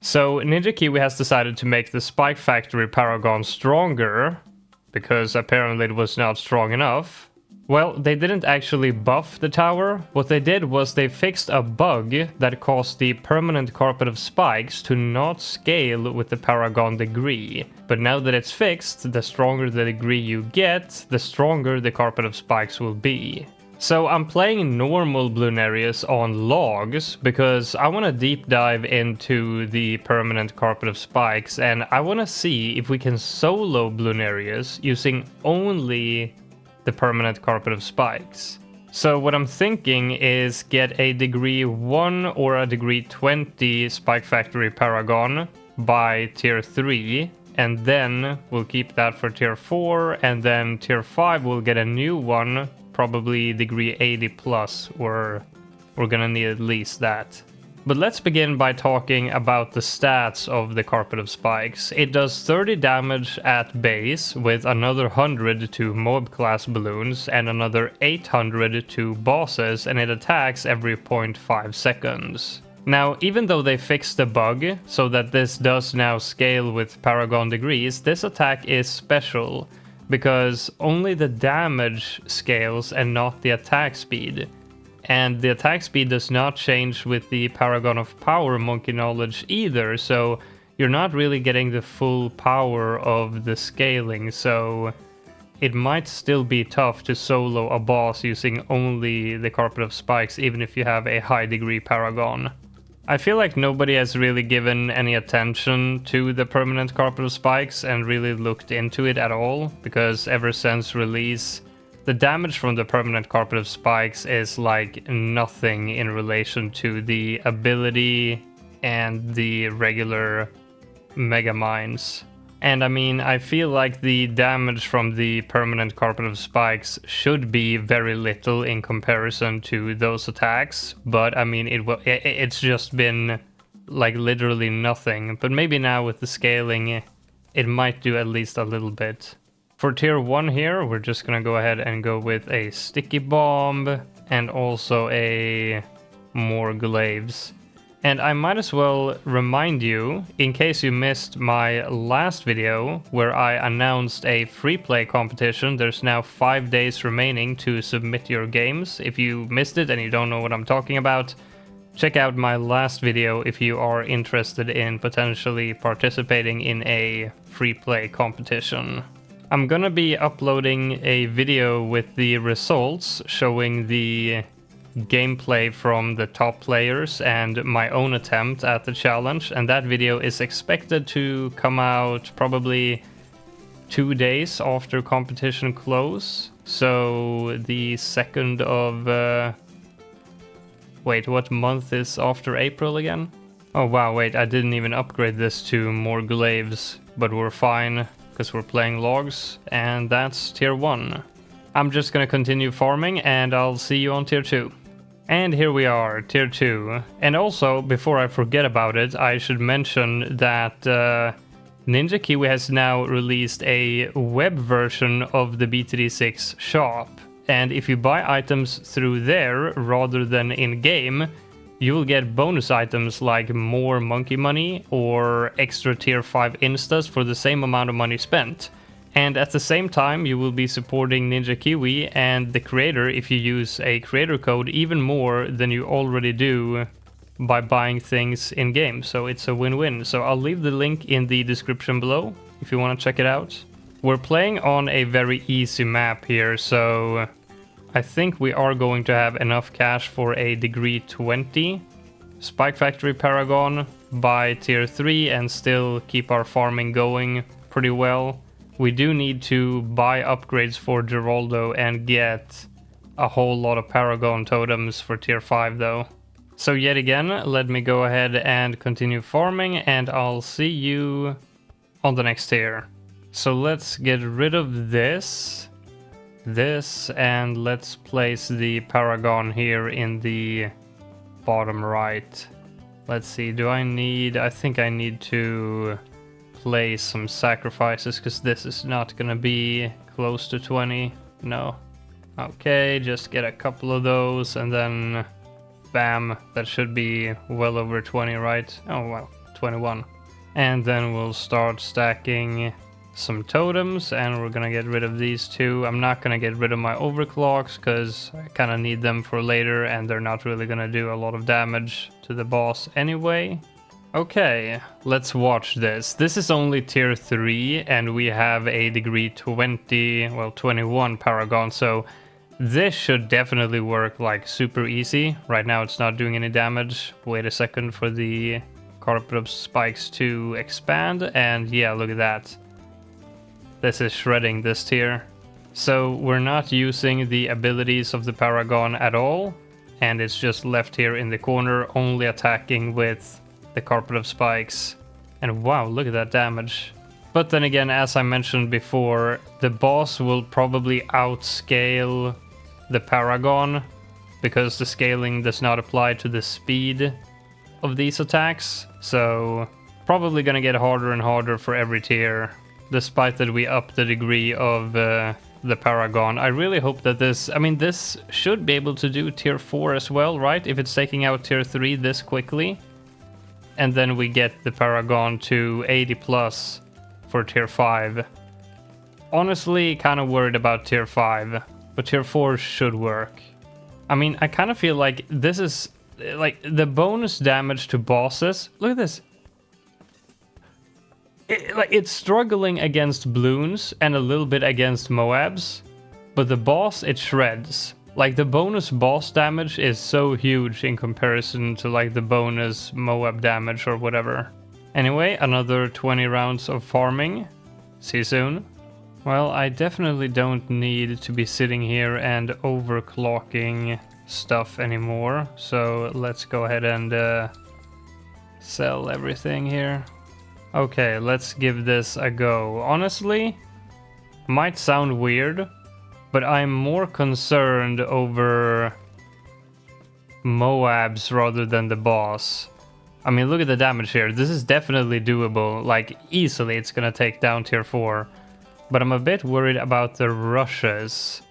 So Ninja Kiwi has decided to make the Spike Factory Paragon stronger, because apparently it was not strong enough. Well, they didn't actually buff the tower. What they did was they fixed a bug that caused the permanent carpet of spikes to not scale with the Paragon degree. But now that it's fixed, the stronger the degree you get, the stronger the carpet of spikes will be. So I'm playing normal Bloonarius on logs because I want to deep dive into the permanent carpet of spikes, and I want to see if we can solo Bloonarius using only the permanent carpet of spikes. So what I'm thinking is get a degree 1 or a degree 20 Spike Factory Paragon by tier 3, and then we'll keep that for tier 4, and then tier 5 we'll get a new one, probably degree 80 plus, or we're gonna need at least that. But let's begin by talking about the stats of the Carpet of Spikes. It does 30 damage at base, with another 100 to mob class balloons and another 800 to bosses, and it attacks every 0.5 seconds. Now, even though they fixed the bug so that this does now scale with Paragon degrees, this attack is special because only the damage scales and not the attack speed. And the attack speed does not change with the Paragon of Power Monkey Knowledge either, so you're not really getting the full power of the scaling, so it might still be tough to solo a boss using only the Carpet of Spikes, even if you have a high degree Paragon. I feel like nobody has really given any attention to the permanent Carpet of Spikes and really looked into it at all, because ever since release, the damage from the permanent Carpet of Spikes is like nothing in relation to the ability and the regular Mega Mines. And I mean, I feel like the damage from the permanent Carpet of Spikes should be very little in comparison to those attacks, but I mean, it's just been like literally nothing. But maybe now with the scaling, it might do at least a little bit. For tier 1 here, we're just gonna go ahead and go with a sticky bomb and also a more glaives. And I might as well remind you, in case you missed my last video where I announced a free play competition, there's now 5 days remaining to submit your games. If you missed it and you don't know what I'm talking about, check out my last video if you are interested in potentially participating in a free play competition. I'm gonna be uploading a video with the results showing the gameplay from the top players and my own attempt at the challenge, and that video is expected to come out probably 2 days after competition close. So the 2nd of... wait, what month is after April again? Oh wow, wait, I didn't even upgrade this to more glaives, but we're fine, because we're playing logs, and that's tier 1. I'm just gonna continue farming, and I'll see you on tier 2. And here we are, tier 2. And also, before I forget about it, I should mention that Ninja Kiwi has now released a web version of the BTD6 shop. And if you buy items through there rather than in-game, you will get bonus items like more monkey money or extra tier 5 instas for the same amount of money spent. And at the same time, you will be supporting Ninja Kiwi and the creator if you use a creator code even more than you already do by buying things in-game. So it's a win-win. So I'll leave the link in the description below if you want to check it out. We're playing on a very easy map here, so I think we are going to have enough cash for a degree 20 Spike Factory Paragon by tier 3 and still keep our farming going pretty well. We do need to buy upgrades for Geraldo and get a whole lot of Paragon totems for tier 5 though. So yet again, let me go ahead and continue farming, and I'll see you on the next tier. So let's get rid of this, and let's place the Paragon here in the bottom right. Let's see, I think I need to place some sacrifices, because this is not gonna be close to 20. No. Okay, just get a couple of those, and then bam, that should be well over 20, right? Oh wow, 21. And then we'll start stacking some totems, and we're gonna get rid of these two. I'm not gonna get rid of my overclocks because I kind of need them for later, and they're not really gonna do a lot of damage to the boss anyway. Okay, let's watch this. This is only tier 3, and we have a degree 20, well 21 Paragon, so this should definitely work like super easy. Right now it's not doing any damage. Wait a second for the Carpet of Spikes to expand, and yeah, look at that. This is shredding this tier. So we're not using the abilities of the Paragon at all, and it's just left here in the corner, only attacking with the Carpet of Spikes. And wow, look at that damage. But then again, as I mentioned before, the boss will probably outscale the Paragon because the scaling does not apply to the speed of these attacks. So probably gonna get harder and harder for every tier, despite that we up the degree of the Paragon. I really hope that this should be able to do tier 4 as well, right? If it's taking out tier 3 this quickly. And then we get the Paragon to 80 plus for tier 5. Honestly, kind of worried about tier 5, but tier 4 should work. I mean, I kind of feel like this is like the bonus damage to bosses. Look at this. It's struggling against bloons and a little bit against Moabs, but the boss, it shreds. Like, the bonus boss damage is so huge in comparison to, like, the bonus Moab damage or whatever. Anyway, another 20 rounds of farming. See you soon. Well, I definitely don't need to be sitting here and overclocking stuff anymore. So let's go ahead and sell everything here. Okay, let's give this a go. Honestly, might sound weird, but I'm more concerned over Moabs rather than the boss. I mean, look at the damage here. This is definitely doable. Like, easily it's gonna take down tier 4. But I'm a bit worried about the rushes,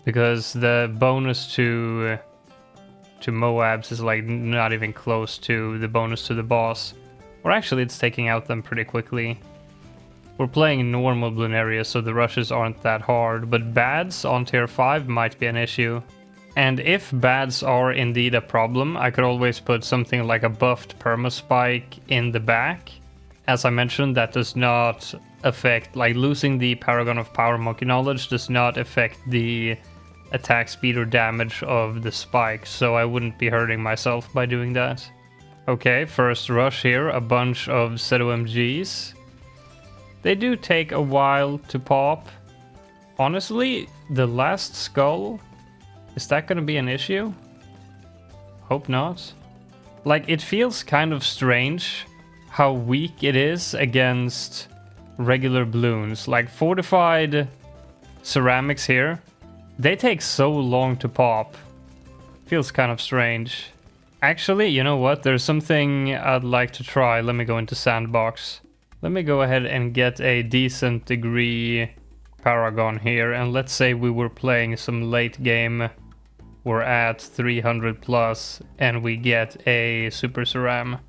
because the bonus to Moabs is like not even close to the bonus to the boss. Or actually, it's taking out them pretty quickly. We're playing normal Bloonarius, so the rushes aren't that hard, but bads on tier 5 might be an issue. And if bads are indeed a problem, I could always put something like a buffed permaspike in the back. As I mentioned, that does not affect, like, losing the Paragon of Power Monkey Knowledge does not affect the attack speed or damage of the spike, so I wouldn't be hurting myself by doing that. Okay, first rush here, a bunch of ZOMGs. They do take a while to pop. Honestly, the last skull, is that gonna be an issue? Hope not. Like, it feels kind of strange how weak it is against regular bloons. Like, fortified ceramics here, they take so long to pop. Feels kind of strange. Actually, you know what? There's something I'd like to try. Let me go into sandbox. Let me go ahead and get a decent degree Paragon here, and let's say we were playing some late game. We're at 300 plus, and we get a Super Ceram.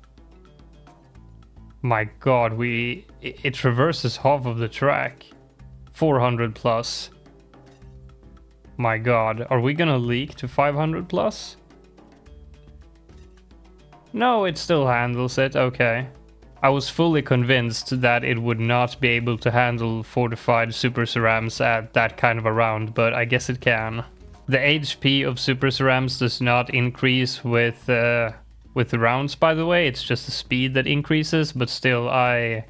My god, it traverses half of the track. 400 plus. My god, are we gonna leak to 500 plus? No, it still handles it, okay. I was fully convinced that it would not be able to handle fortified Super Cerams at that kind of a round, but I guess it can. The HP of Super Cerams does not increase with the rounds, by the way. It's just the speed that increases, but still, I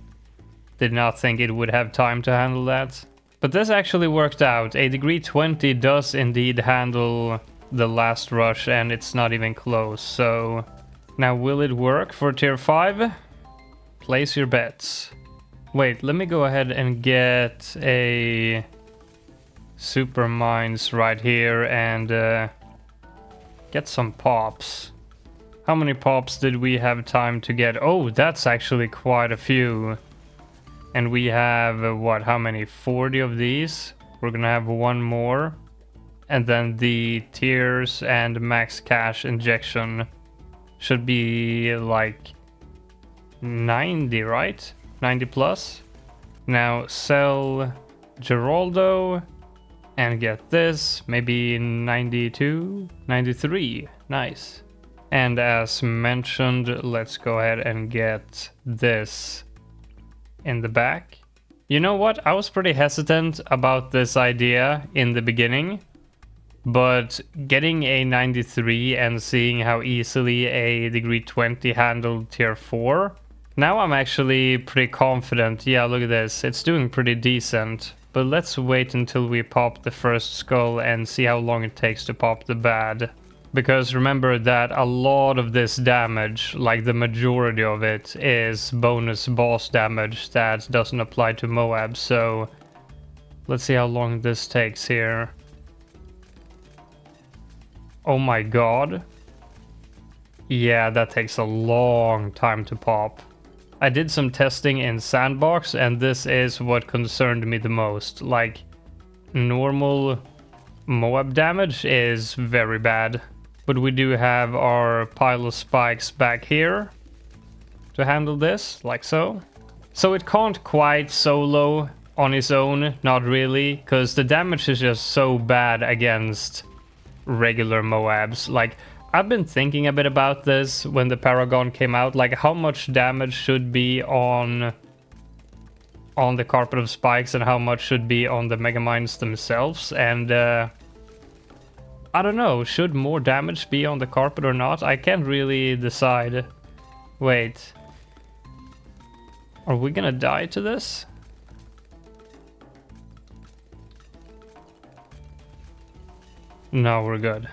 did not think it would have time to handle that. But this actually worked out. A degree 20 does indeed handle the last rush, and it's not even close. So now, will it work for tier 5? Place your bets. Wait, let me go ahead and get a super mines right here and get some pops. How many pops did we have time to get? Oh, that's actually quite a few. And we have, what, how many? 40 of these? We're gonna have one more. And then the tiers and max cash injection should be like 90, right? 90 plus. Now sell Geraldo and get this, maybe 92, 93, nice. And as mentioned, let's go ahead and get this in the back. You know what, I was pretty hesitant about this idea in the beginning, but getting a 93 and seeing how easily a degree 20 handled tier 4, now I'm actually pretty confident. Yeah, look at this, it's doing pretty decent. But let's wait until we pop the first skull and see how long it takes to pop the bad. Because remember that a lot of this damage, like the majority of it, is bonus boss damage that doesn't apply to Moab. So let's see how long this takes here. Oh my god. Yeah, that takes a long time to pop. I did some testing in Sandbox, and this is what concerned me the most. Like, normal Moab damage is very bad. But we do have our pile of spikes back here to handle this, like so. So it can't quite solo on its own, not really, because the damage is just so bad against regular Moabs. Like, I've been thinking a bit about this when the Paragon came out, like how much damage should be on the Carpet of Spikes and how much should be on the Megamines themselves, and I don't know, should more damage be on the Carpet or not? I can't really decide. Wait. Are we gonna die to this? No, we're good.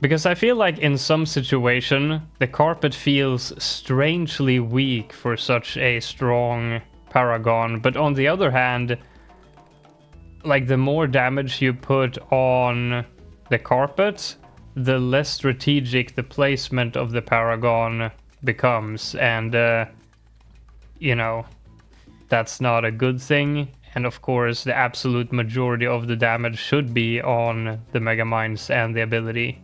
Because I feel like in some situation, the Carpet feels strangely weak for such a strong Paragon. But on the other hand, like the more damage you put on the Carpet, the less strategic the placement of the Paragon becomes. And, you know, that's not a good thing. And of course, the absolute majority of the damage should be on the Megamines and the ability.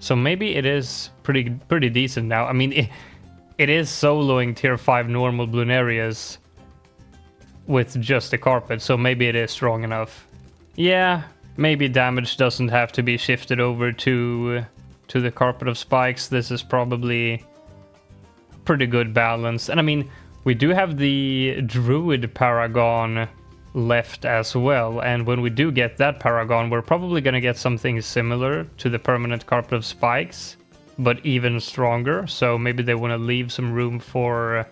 So maybe it is pretty decent now. I mean, it is soloing tier 5 normal Bloonarius with just the Carpet, so maybe it is strong enough. Yeah, maybe damage doesn't have to be shifted over to the Carpet of Spikes. This is probably pretty good balance. And I mean, we do have the Druid Paragon left as well, and when we do get that Paragon, we're probably gonna get something similar to the permanent Carpet of Spikes, but even stronger. So maybe they want to leave some room for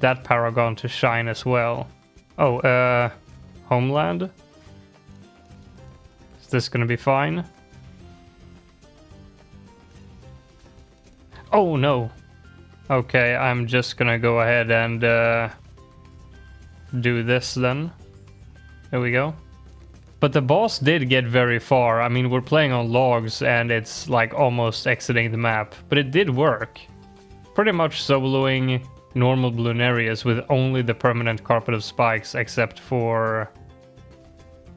that Paragon to shine as well. Oh, Homeland? Is this gonna be fine? Oh no. Okay, I'm just gonna go ahead and do this then. There we go. But the boss did get very far. I mean, we're playing on logs and it's like almost exiting the map. But it did work. Pretty much soloing normal Bloonarius with only the permanent Carpet of Spikes except for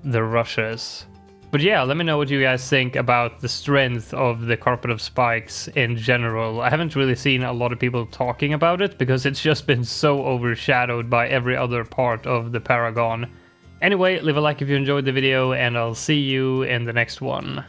the rushes. But yeah, let me know what you guys think about the strength of the Carpet of Spikes in general. I haven't really seen a lot of people talking about it because it's just been so overshadowed by every other part of the Paragon. Anyway, leave a like if you enjoyed the video, and I'll see you in the next one.